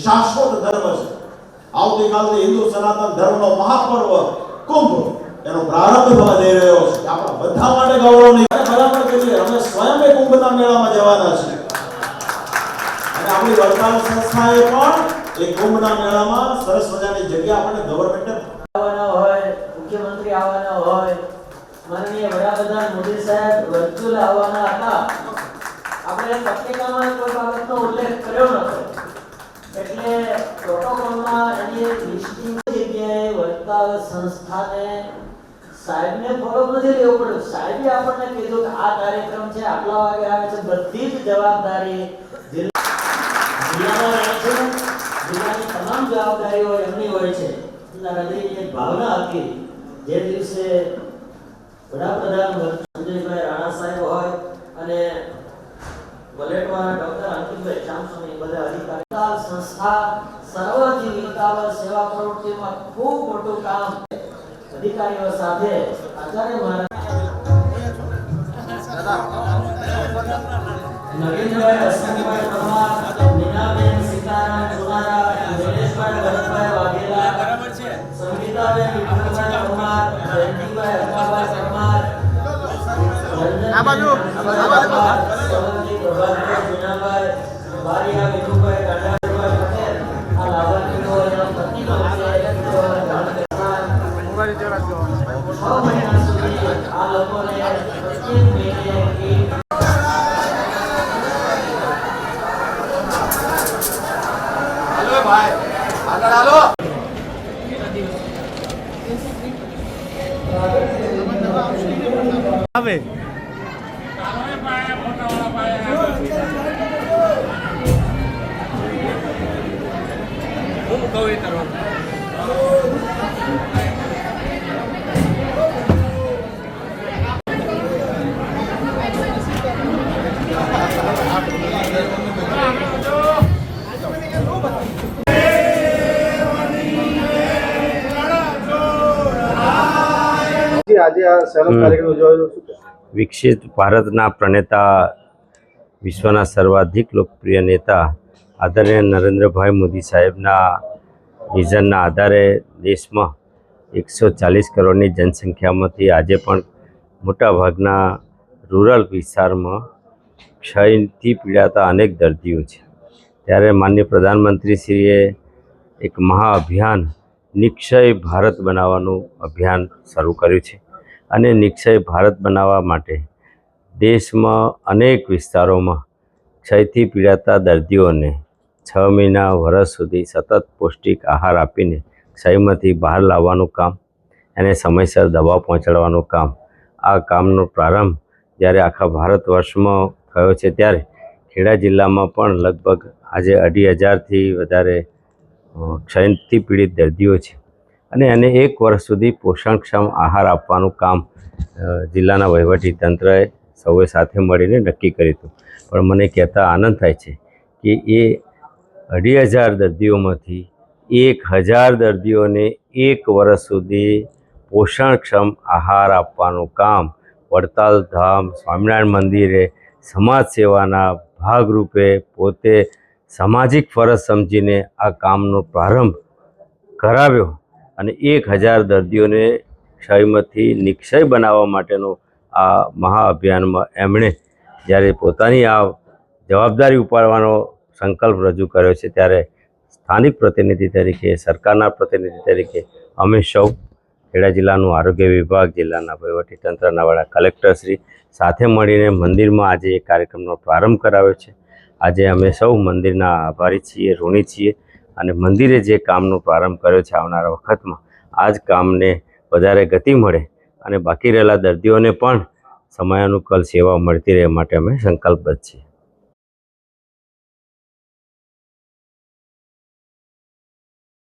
શાશ્વત ધર્મ છે। આવતીકાલથી હિન્દુ સનાતન ધર્મનો મહાપર્વ કુંભ એનો પ્રારંભ થવા જઈ રહ્યો છે। આપણા બધા માટે ગૌરવની બરાબર કહીએ, અમે સ્વયં કુંભના મેળામાં જવાના છીએ અને આપણી વડતાલ સંસ્થાએ પણ એ કુંભના મેળામાં સરસ મજાની જગ્યા આપણને ગવર્નમેન્ટે આવવાના હોય, મુખ્યમંત્રી આવવાના હોય, માનનીય વડાપ્રધાન મોદી સાહેબ વર્ચ્યુઅલ આવવાના હતા। આપણે પત્રિકામાં કોઈ બાબતનો ઉલ્લેખ કર્યો નહોતો, એટલે પ્રોટોકોલમાં એની લિસ્ટિંગ જગ્યાએ વડતાલ સંસ્થાને સાહેબને ફોલો નથી લેવો પડ્યો। સાહેબે આપણને કીધું કે આ કાર્યક્રમ છે, આટલા વાગે આવે છે, બધી જ જવાબદારી જિલ્લામાં રહે છે, જિલ્લાની તમામ જવાબદારીઓ એમની હોય છે। હૃદયની એક ભાવના હતી જે દિવસે વડાપ્રધાન સંજયભાઈ રાણા સાહેબ હોય અને વલેટમાં ડોક્ટર અંકિતભાઈ શામસ્વામી બધા અધિકારીઓ સંસ્થા સર્વજી વિકાસ સેવા પ્રવૃત્તિમાં ખૂબ મોટું કામ અધિકારીઓ સાથે આચાર્ય નવીનભાઈ હસનભાઈ પરમાર, નીનાબેન સીતારામ સુનારા, દિનેશભાઈ ભરતભાઈ વાઘેલા, સંગીતાબેન વિઠ્ઠલભાઈ પરમાર, જયંતિભાઈ અક્કાભાઈ પરમાર, સૌરભજી પ્રભાતભાઈ મીનાભાઈ, બારિયા વિઠુભાઈ કાંડાભાઈ પટેલ, આ લાભાર્થીઓ એના પત્નીનો મહિના સુધી આ લોકોને પ્રત્યેક મહિને આવે વિકસિત ભારતના પ્રણેતા, વિશ્વના સર્વાધિક લોકપ્રિય નેતા આદરણીય નરેન્દ્રભાઈ મોદી સાહેબના વિઝનના આધારે દેશમાં 140 કરોડની જનસંખ્યામાંથી આજે પણ મોટાભાગના રૂરલ વિસ્તારમાં ક્ષયથી પીડાતા અનેક દર્દીઓ છે। ત્યારે માનનીય પ્રધાનમંત્રીશ્રીએ એક મહાઅભિયાન નિક્ષય ભારત બનાવવાનું અભિયાન શરૂ કર્યું છે અને નિક્ષય ભારત બનાવવા માટે દેશમાં અનેક વિસ્તારોમાં ક્ષયથી પીડાતા દર્દીઓને 6 મહિના વર્ષ સુધી સતત પૌષ્ટિક આહાર આપીને ક્ષયમાંથી બહાર લાવવાનું કામ, એને સમયસર દવા પહોંચાડવાનું કામ, આ કામનો પ્રારંભ જ્યારે આખા ભારત વર્ષમાં થયો છે ત્યારે ખેડા જિલ્લામાં પણ લગભગ આજે 2,500થી વધારે ક્ષયથી પીડિત દર્દીઓ છે અને એને 1 વર્ષ સુધી પોષણક્ષમ આહાર આપવાનું કામ જિલ્લાના વહીવટીતંત્રએ સૌએ સાથે મળીને નક્કી કર્યું હતું। પણ મને કહેતા આનંદ થાય છે કે એ 2,500 દર્દીઓમાંથી 1,000 દર્દીઓને 1 વર્ષ સુધી પોષણક્ષમ આહાર આપવાનું કામ વડતાલ ધામ સ્વામિનારાયણ મંદિરે સમાજ સેવાના ભાગરૂપે પોતે સામાજિક ફરજ સમજીને આ કામનો પ્રારંભ કરાવ્યો અને 1,000 દર્દીઓને ક્ષયમાંથી નિક્ષય બનાવવા માટેનો આ મહાઅભિયાનમાં એમણે જ્યારે પોતાની આ જવાબદારી ઉપાડવાનો સંકલ્પ રજૂ કર્યો છે ત્યારે સ્થાનિક પ્રતિનિધિ તરીકે, સરકારના પ્રતિનિધિ તરીકે અમે સૌ ખેડા જિલ્લાનું આરોગ્ય વિભાગ, જિલ્લાના વહીવટીતંત્રના વડા કલેક્ટરશ્રી સાથે મળીને મંદિરમાં આજે એ કાર્યક્રમનો પ્રારંભ કરાવ્યો છે। આજે અમે સૌ મંદિરના આભારી છીએ, ઋણી છીએ અને મંદિરે જે કામનો પ્રારંભ કર્યો છે આવનારા વખતમાં આ જ કામને વધારે ગતિ મળે અને બાકી રહેલા દર્દીઓને પણ સમયાનુકૂળ સેવા મળતી રહે માટે અમે સંકલ્પબદ્ધ છીએ।